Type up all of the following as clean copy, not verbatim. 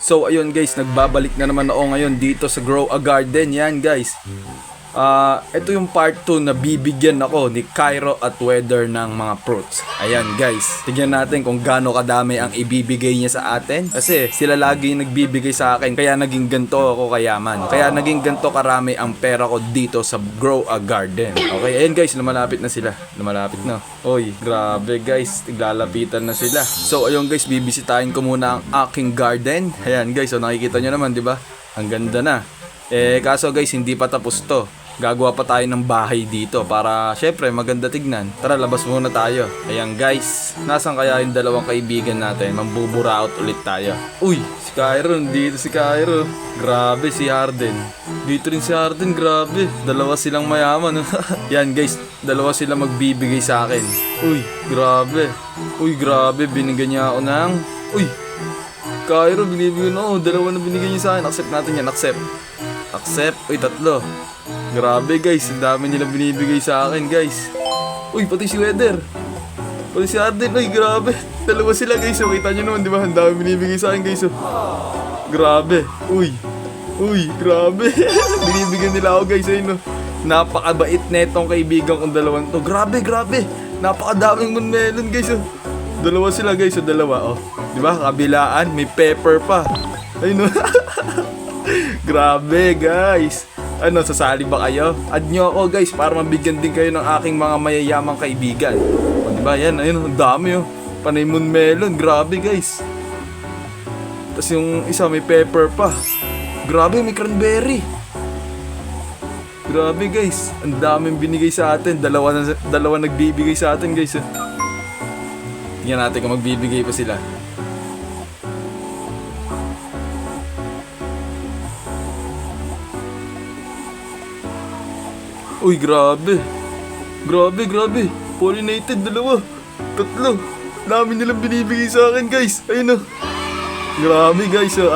So ayun guys, nagbabalik na naman ako ngayon dito sa Grow a Garden. Yan guys. Ito yung part 2 na bibigyan ako ni Cairo at Weather ng mga fruits. Ayan guys, tignan natin kung gaano kadami ang ibibigay niya sa atin. Kasi sila lagi yung nagbibigay sa akin, kaya naging ganito ako kayaman. Kaya naging ganito karami ang pera ko dito sa Grow a Garden. Okay, ayan guys, lumalapit na sila. Lumalapit na. Oy, grabe guys, naglalapitan na sila. So ayun guys, bibisitahin ko muna ang aking garden. Ayan guys, so nakikita nyo naman, di ba? Ang ganda na. Kaso guys, hindi pa tapos to. Gagawa pa tayo ng bahay dito para syempre maganda tignan. Tara, labas muna tayo. Ayan guys, nasan kaya yung dalawang kaibigan natin? Mambuburaot ulit tayo. Uy, si Cairo, dito si Cairo. Grabe si Harden. Dito rin si Harden, grabe. Dalawa silang mayaman. Yan guys, dalawa sila magbibigay sa akin. Uy, grabe. Uy, grabe, binigyan niya ako ng... Uy, Cairo, binibigyan ako. Dalawa na binigyan niya sa akin. Accept natin yan, accept. Accept. Uy, tatlo. Grabe guys, ang dami nilang binibigay sa akin guys. Uy, pati si Weather. Pati si Arden, uy, grabe. Dalawa sila guys, so kita nyo naman, di ba? Ang dami binibigay sa akin guys, so. Grabe. Uy, grabe. Binibigyan nila ako guys, ayun no. Napakabait na itong kaibigan kong dalawang to. Grabe. Napakadaming moonmelon guys, so. Dalawa sila guys, so dalawa, oh. Di ba? Kabilaan, may pepper pa. Ayun no. Grabe guys. Ano, sasali ba kayo? Add nyo ako guys para mabigyan din kayo ng aking mga mayayamang kaibigan. O, diba yan? Ayun, ang dami oh. Panay moonmelon, grabe guys. Tapos yung isa may pepper pa. Grabe, may cranberry. Grabe guys, ang daming binigay sa atin. Dalawa nagbibigay sa atin guys. Tingnan natin kung magbibigay pa sila. Uy, grabe. Grabe. Pollinated, dalawa. Tatlo. Dami nilang binibigay sa akin, guys. Ayun o. Grabe, guys. Oh.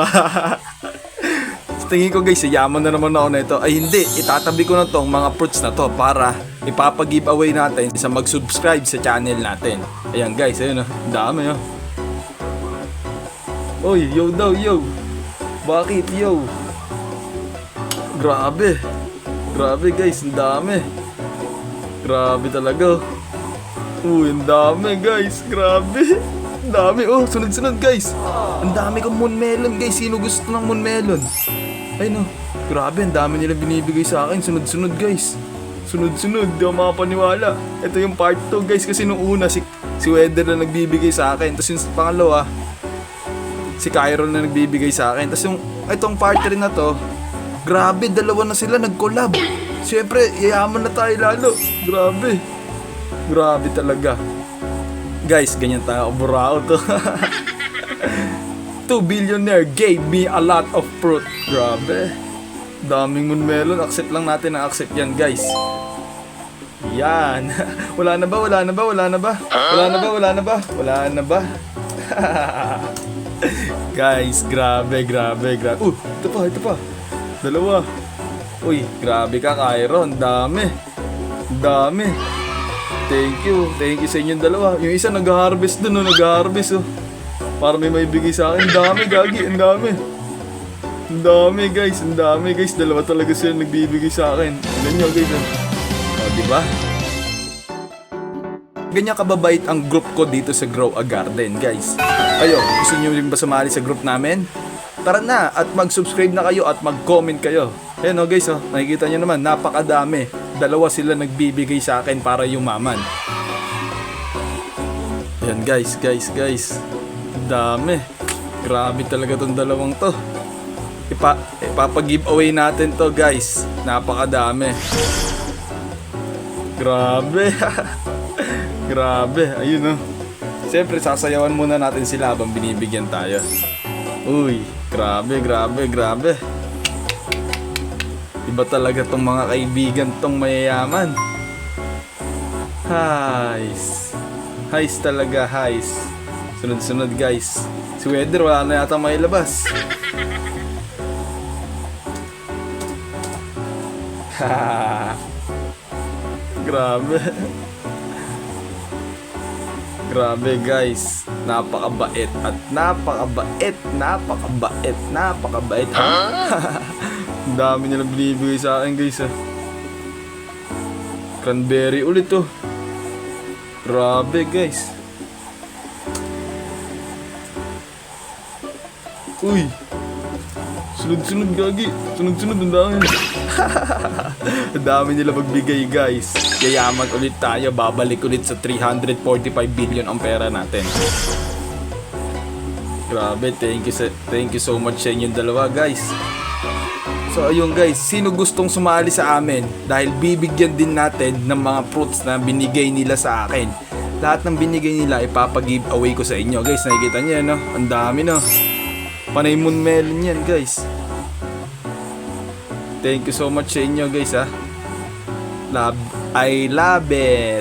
Tingin ko, guys, yaman na naman ako na ito. Ay, hindi. Itatabi ko na tong mga fruits na to para ipapag-giveaway natin sa mag-subscribe sa channel natin. Ayan, guys. Ayun o. Dami, oh. Uy, yo daw, yo. Bakit, yo? Grabe guys, ang dami. Grabe talaga. Uy, ang dami guys, grabe. Ang dami, oh, sunod-sunod guys. Ang dami kong moonmelon guys, sino gusto ng moonmelon? Ay no, grabe, ang dami nila binibigay sa akin. Sunod-sunod guys. Sunod-sunod, di ako makapaniwala. Ito yung part 2 guys, kasi nung una si Weather na nagbibigay sa akin. Tapos yung pangalawa, si Cairo na nagbibigay sa akin. Tapos yung itong part 3 na to, grabe, dalawa na sila nag-collab. Siyempre, yayaman na tayo lalo. Grabe talaga. Guys, ganyan tayo burao to. 2 billionaire gave me a lot of fruit. Grabe. Daming moonmelon. Accept lang natin ang accept yan, guys. Yan. Wala na ba? Guys, grabe. Ito pa. Dalawa. Uy, grabe ka, Cairo. Ang dami. Thank you sa inyong dalawa. Yung isa nag-harvest dun, oh. Para may maibigay sa akin. Ang dami, gagi. Ang dami, guys. Dalawa talaga sila nagbibigay sa akin. Tignan nyo, guys. O, diba? Ganyan kababait ang group ko dito sa Grow a Garden, guys. Ayo, gusto nyo rin ba sumali sa group namin? Tara na at mag-subscribe na kayo at mag-comment kayo. Ayan o guys, nakikita nyo naman, napakadami. Dalawa sila nagbibigay sa akin para yumaman. Ayan guys. Dami. Grabe talaga tong dalawang to. Ipapag-giveaway natin to guys. Napakadami. Grabe. Ayun o. Siyempre sasayawan muna natin sila habang binibigyan tayo. Uy, grabe. Iba talaga tong mga kaibigan tong mayayaman. Heis talaga. Sunod guys. Si Weather wala na yata may labas. Grabe guys. Napakabait at napakabait ha. Ang dami nilang binibigay sa akin guys ha. Cranberry ulit to. Grabe guys. Uy, sunod-sunod gagi. Sunod-sunod ang dami. Ang dami nila magbigay guys. Yayaman ulit tayo. Babalik ulit sa 345 billion ang pera natin. Grabe, thank you so much sa inyong dalawa guys. So ayun guys, sino gustong sumali sa amin? Dahil bibigyan din natin ng mga fruits na binigay nila sa akin. Lahat ng binigay nila ipapag-giveaway ko sa inyo guys. Nakikita niyo no? Ang dami no. Panay moon melon yan guys. Thank you so much sa inyo guys ha. I love it.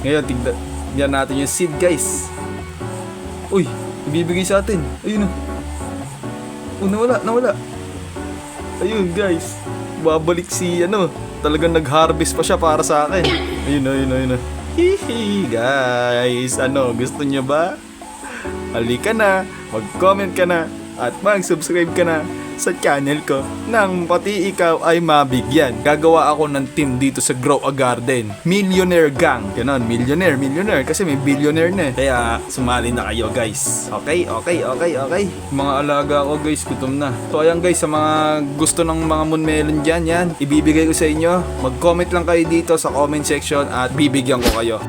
Ngayon tignan natin yung seed guys. Uy, ibibigay sa atin. Ayun o. Oh, nawala. Ayun guys. Babalik si talagang nag-harvest pa siya para sa akin. Ayun. Hihi guys. Gusto niyo ba? Halika na, mag-comment ka na, at mag-subscribe ka na sa channel ko nang pati ikaw ay mabigyan. Gagawa ako ng team dito sa Grow a Garden. Millionaire Gang. Ganon, millionaire. Kasi may billionaire na eh. Kaya sumali na kayo guys. Okay. Mga alaga ko guys, gutom na. So ayan guys, sa mga gusto ng mga moon melon dyan, yan, ibibigay ko sa inyo. Mag-comment lang kayo dito sa comment section at bibigyan ko kayo.